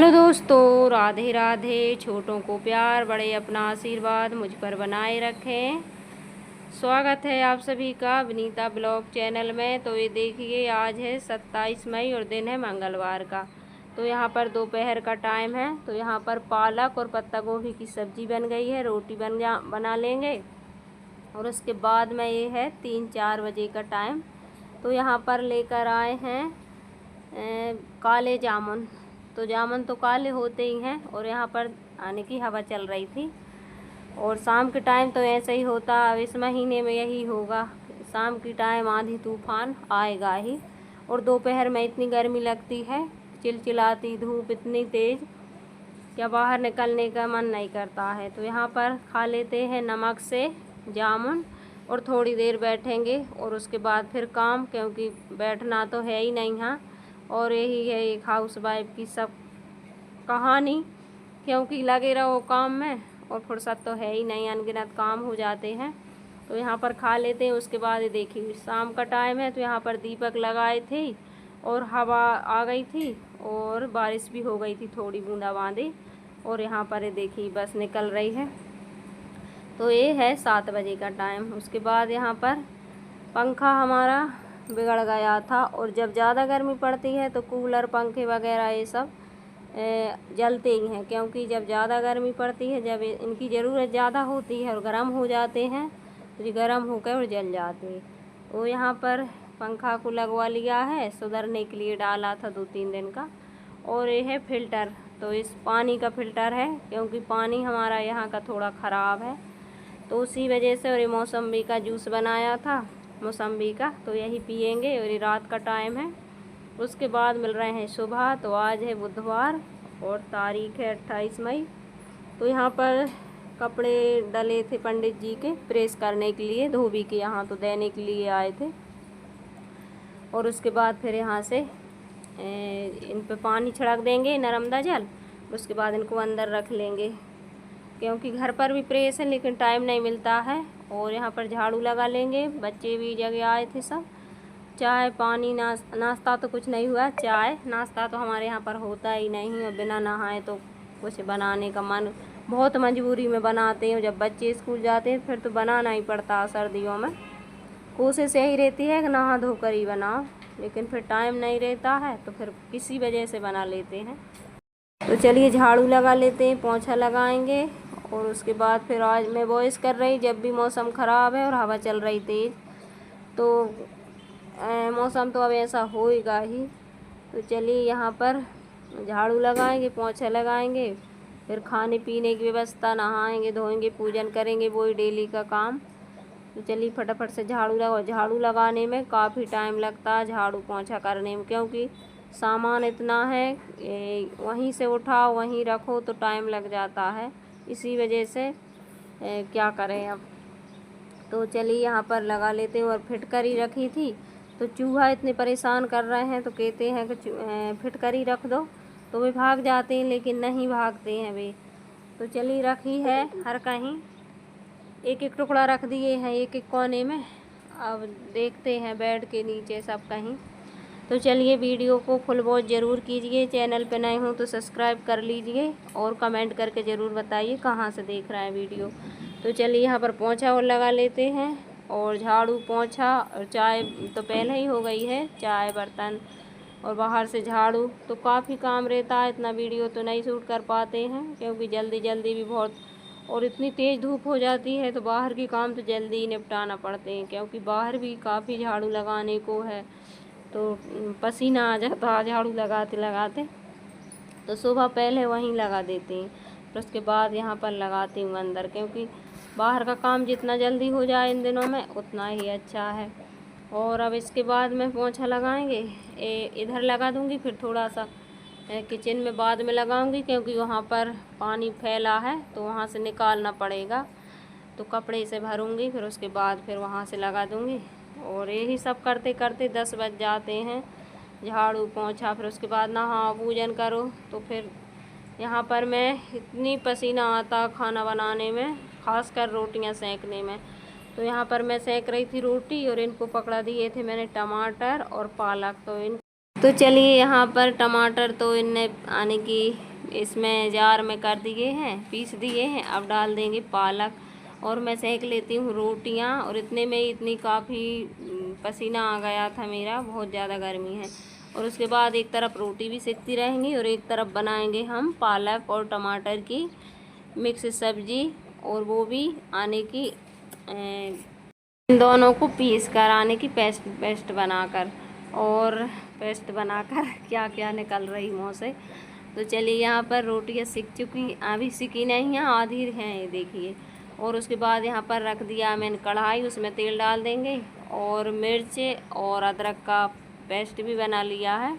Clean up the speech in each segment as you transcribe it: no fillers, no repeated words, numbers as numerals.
Hello दोस्तों, राधे राधे। छोटों को प्यार, बड़े अपना आशीर्वाद मुझ पर बनाए रखें। स्वागत है आप सभी का विनीता ब्लॉग चैनल में। तो ये देखिए, आज है 27 मई और दिन है मंगलवार का। तो यहाँ पर दोपहर का टाइम है। तो यहाँ पर पालक और पत्ता गोभी की सब्जी बन गई है, रोटी बना लेंगे। और उसके बाद में ये है 3-4 बजे का टाइम। तो यहाँ पर लेकर आए हैं काले जामुन। तो जामुन तो काले होते ही हैं, और यहाँ पर आने की हवा चल रही थी। और शाम के टाइम तो ऐसे ही होता, अब इस महीने में यही होगा, शाम की टाइम आंधी तूफान आएगा ही। और दोपहर में इतनी गर्मी लगती है, चिलचिलाती धूप इतनी तेज़, क्या बाहर निकलने का मन नहीं करता है। तो यहाँ पर खा लेते हैं नमक से जामुन, और थोड़ी देर बैठेंगे और उसके बाद फिर काम, क्योंकि बैठना तो है ही नहीं। हाँ, और यही है एक हाउस वाइफ की सब कहानी, क्योंकि लगे रहो काम में और फुर्सत तो है ही नहीं, अनगिनत काम हो जाते हैं। तो यहाँ पर खा लेते हैं। उसके बाद ये देखिए शाम का टाइम है, तो यहाँ पर दीपक लगाए थे और हवा आ गई थी और बारिश भी हो गई थी, थोड़ी बूंदाबांदी। और यहाँ पर ये देखिए बस निकल रही है। तो ये है 7 बजे का टाइम। उसके बाद यहाँ पर पंखा हमारा बिगड़ गया था, और जब ज़्यादा गर्मी पड़ती है तो कूलर पंखे वगैरह ये सब जलते ही हैं, क्योंकि जब ज़्यादा गर्मी पड़ती है, जब इनकी ज़रूरत ज़्यादा होती है और गर्म हो जाते हैं, तो ये गर्म होकर और जल जाते हैं। तो यहाँ पर पंखा को लगवा लिया है, सुधरने के लिए डाला था 2-3 दिन का। और ये है फ़िल्टर, तो इस पानी का फ़िल्टर है, क्योंकि पानी हमारा यहाँ का थोड़ा ख़राब है, तो उसी वजह से। और ये मौसम्बी का जूस बनाया था, मौसम्बी का, तो यही पियेंगे। और ये रात का टाइम है। उसके बाद मिल रहे हैं सुबह। तो आज है बुधवार और तारीख है 28 मई। तो यहाँ पर कपड़े डले थे पंडित जी के प्रेस करने के लिए, धोबी के यहाँ तो देने के लिए आए थे। और उसके बाद फिर यहाँ से इन पे पानी छिड़क देंगे, नर्मदा जल। उसके बाद इनको अंदर रख लेंगे, क्योंकि घर पर भी प्रेस है लेकिन टाइम नहीं मिलता है। और यहाँ पर झाड़ू लगा लेंगे। बच्चे भी जगह आए थे सब। चाय पानी नाश्ता तो कुछ नहीं हुआ। चाय नाश्ता तो हमारे यहाँ पर होता ही नहीं, और बिना नहाए तो कुछ बनाने का मन, बहुत मजबूरी में बनाते हैं। जब बच्चे स्कूल जाते हैं फिर तो बनाना ही पड़ता है। सर्दियों में कोशिश यही रहती है कि नहा धोकर ही बनाओ, लेकिन फिर टाइम नहीं रहता है, तो फिर किसी वजह से बना लेते हैं। तो चलिए झाड़ू लगा लेते हैं, पोंछा लगाएंगे। और उसके बाद फिर आज मैं वॉइस कर रही, जब भी मौसम ख़राब है और हवा चल रही तेज़, तो मौसम तो अब ऐसा होएगा ही। तो चलिए यहाँ पर झाड़ू लगाएंगे, पोंछा लगाएंगे, फिर खाने पीने की व्यवस्था, नहाएंगे धोएंगे, पूजन करेंगे, वही डेली का काम। तो चलिए फटाफट से झाड़ू लगाओ। झाड़ू लगाने में काफ़ी टाइम लगता है, झाड़ू पोंछा करने में, क्योंकि सामान इतना है, वहीं से उठाओ वहीं रखो तो टाइम लग जाता है। इसी वजह से क्या करें अब। तो चलिए यहाँ पर लगा लेते हैं। और फिटकरी रखी थी, तो चूहा इतने परेशान कर रहे हैं, तो कहते हैं कि फिटकरी रख दो, तो वे भाग जाते हैं, लेकिन नहीं भागते हैं वे। तो चलिए रखी है, हर कहीं एक एक टुकड़ा रख दिए हैं, एक एक कोने में। अब देखते हैं बेड के नीचे सब कहीं। तो चलिए वीडियो को फुल वॉच ज़रूर कीजिए। चैनल पे नए हों तो सब्सक्राइब कर लीजिए, और कमेंट करके ज़रूर बताइए कहाँ से देख रहे हैं वीडियो। तो चलिए यहाँ पर पोंछा और लगा लेते हैं, और झाड़ू पोंछा और चाय तो पहले ही हो गई है, चाय बर्तन और बाहर से झाड़ू। तो काफ़ी काम रहता है, इतना वीडियो तो नहीं शूट कर पाते हैं, क्योंकि जल्दी जल्दी भी बहुत, और इतनी तेज़ धूप हो जाती है, तो बाहर के काम तो जल्दी ही निपटाना पड़ते हैं, क्योंकि बाहर भी काफ़ी झाड़ू लगाने को है, तो पसीना आ जाता झाड़ू लगाते लगाते। तो सुबह पहले वहीं लगा देते हैं, फिर उसके बाद यहाँ पर लगाती हूँ अंदर, क्योंकि बाहर का काम जितना जल्दी हो जाए इन दिनों में उतना ही अच्छा है। और अब इसके बाद में पोंछा लगाएंगे, इधर लगा दूँगी, फिर थोड़ा सा किचन में बाद में लगाऊंगी, क्योंकि वहाँ पर पानी फैला है, तो वहाँ से निकालना पड़ेगा। तो कपड़े से भरूंगी, फिर उसके बाद फिर वहाँ से लगा दूँगी। और यही सब करते करते 10 बज जाते हैं। झाड़ू पोंछा, फिर उसके बाद नहा पूजन करो। तो फिर यहाँ पर मैं इतनी पसीना आता खाना बनाने में, खासकर रोटियाँ सेंकने में। तो यहाँ पर मैं सेंक रही थी रोटी, और इनको पकड़ा दिए थे मैंने टमाटर और पालक। तो चलिए यहाँ पर टमाटर तो इनने आने की इसमें जार में कर दिए हैं, पीस दिए हैं। अब डाल देंगे पालक और मैं सेक लेती हूँ रोटियाँ। और इतने में इतनी काफ़ी पसीना आ गया था मेरा, बहुत ज़्यादा गर्मी है। और उसके बाद एक तरफ रोटी भी सेकती रहेंगी और एक तरफ बनाएंगे हम पालक और टमाटर की मिक्स सब्जी। और वो भी आने की इन दोनों को पीस कर आने की पेस्ट बनाकर क्या क्या निकल रही मुँह से। तो चलिए यहाँ पर रोटियाँ सिक चुकी, अभी सिकी नहीं हैं, आधी हैं ये देखिए। और उसके बाद यहाँ पर रख दिया मैंने कढ़ाई, उसमें तेल डाल देंगे और मिर्च और अदरक का पेस्ट भी बना लिया है।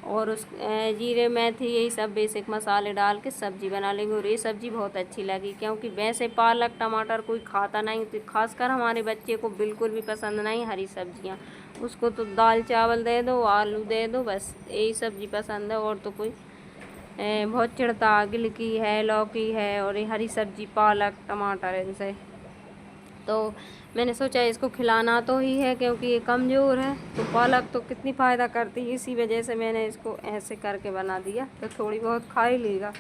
और उस जीरे मेथी यही सब बेसिक मसाले डाल के सब्ज़ी बना लेंगे। और ये सब्ज़ी बहुत अच्छी लगी, क्योंकि वैसे पालक टमाटर कोई खाता नहीं, तो खासकर हमारे बच्चे को बिल्कुल भी पसंद नहीं हरी सब्जियां। उसको तो दाल चावल दे दो, आलू दे दो, बस यही सब्ज़ी पसंद है। और तो कोई बहुत चिढ़ता, गिलकी है, लौकी है और ये हरी सब्ज़ी पालक टमाटर इनसे। तो मैंने सोचा इसको खिलाना तो ही है, क्योंकि ये कमज़ोर है। तो पालक तो कितनी फ़ायदा करती है, इसी वजह से मैंने इसको ऐसे करके बना दिया, तो थोड़ी बहुत खा ही लेगा।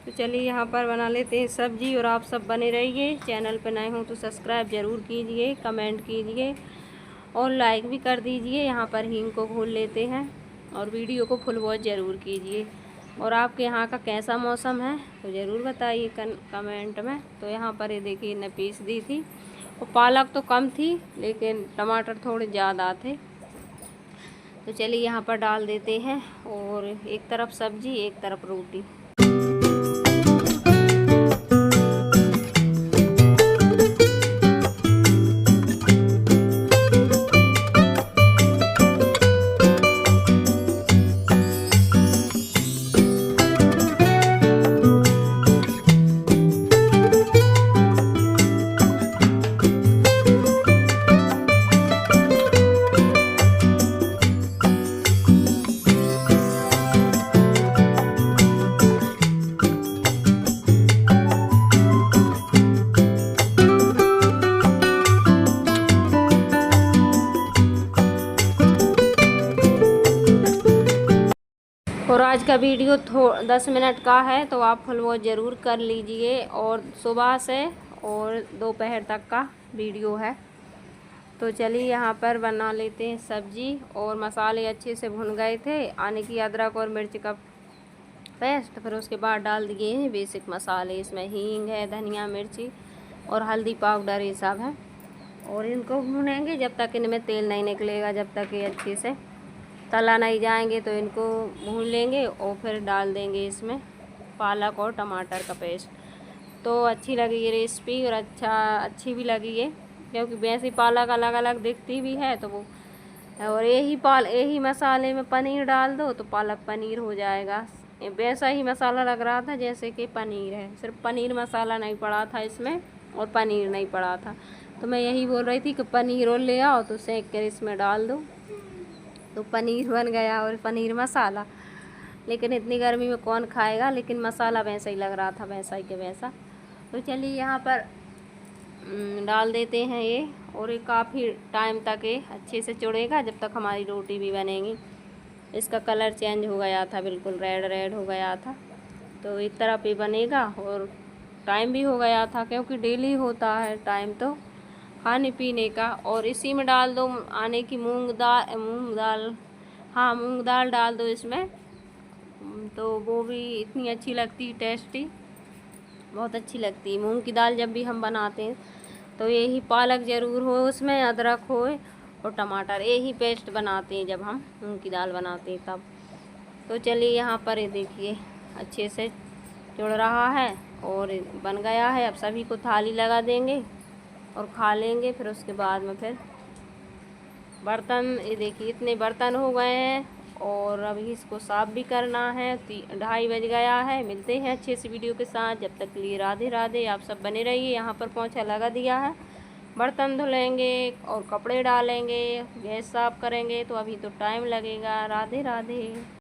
तो चलिए यहाँ पर बना लेते हैं सब्ज़ी। और आप सब बने रहिए, चैनल पर नए हों तो सब्सक्राइब ज़रूर कीजिए, कमेंट कीजिए और लाइक भी कर दीजिए। यहाँ पर हींग को घोल लेते हैं और वीडियो को फुल वॉच ज़रूर कीजिए। और आपके यहाँ का कैसा मौसम है तो ज़रूर बताइए कमेंट में। तो यहाँ पर ये देखिए ने पीस दी थी, और पालक तो कम थी लेकिन टमाटर थोड़े ज़्यादा थे। तो चलिए यहाँ पर डाल देते हैं, और एक तरफ सब्जी एक तरफ रोटी। और आज का वीडियो 10 मिनट का है, तो आप फुल वॉच ज़रूर कर लीजिए। और सुबह से और दोपहर तक का वीडियो है। तो चलिए यहाँ पर बना लेते हैं सब्जी। और मसाले अच्छे से भुन गए थे, आने की अदरक और मिर्च का पेस्ट। फिर उसके बाद डाल दिए हैं बेसिक मसाले, इसमें हींग है, धनिया मिर्ची और हल्दी पाउडर, ये सब है। और इनको भुनेंगे जब तक इनमें तेल नहीं निकलेगा, जब तक ये अच्छे से तला नहीं जाएंगे। तो इनको भून लेंगे और फिर डाल देंगे इसमें पालक और टमाटर का पेस्ट। तो अच्छी लगी ये रेसिपी, और अच्छी भी लगी ये, क्योंकि वैसे पालक अलग अलग दिखती भी है। तो वो और यही मसाले में पनीर डाल दो तो पालक पनीर हो जाएगा। वैसा ही मसाला लग रहा था जैसे कि पनीर है, सिर्फ पनीर मसाला नहीं पड़ा था इसमें और पनीर नहीं पड़ा था। तो मैं यही बोल रही थी कि पनीर और ले आओ तो सेक कर इसमें डाल दो, तो पनीर बन गया और पनीर मसाला। लेकिन इतनी गर्मी में कौन खाएगा, लेकिन मसाला वैसा ही लग रहा था, वैसा ही के वैसा। तो चलिए यहाँ पर डाल देते हैं ये, और ये काफ़ी टाइम तक ये अच्छे से चुड़ेगा, जब तक हमारी रोटी भी बनेगी। इसका कलर चेंज हो गया था, बिल्कुल रेड रेड हो गया था। तो एक तरफ ये बनेगा और टाइम भी हो गया था, क्योंकि डेली होता है टाइम तो खाने पीने का। और इसी में डाल दो आने की मूंग दाल, हाँ मूंग दाल डाल दो इसमें, तो वो भी इतनी अच्छी लगती, टेस्टी बहुत अच्छी लगती है। मूंग की दाल जब भी हम बनाते हैं तो यही पालक ज़रूर हो, उसमें अदरक हो और टमाटर, यही पेस्ट बनाते हैं जब हम मूंग की दाल बनाते हैं तब। तो चलिए यहाँ पर ये देखिए अच्छे से जुड़ रहा है और बन गया है। अब सभी को थाली लगा देंगे और खा लेंगे। फिर उसके बाद में फिर बर्तन, ये देखिए इतने बर्तन हो गए हैं, और अभी इसको साफ़ भी करना है। 2:30 बज गया है। मिलते हैं अच्छे से वीडियो के साथ, जब तक के लिए राधे राधे। आप सब बने रहिए। यहाँ पर पोंछा लगा दिया है, बर्तन धुलेंगे और कपड़े डालेंगे, गैस साफ़ करेंगे, तो अभी तो टाइम लगेगा। राधे राधे।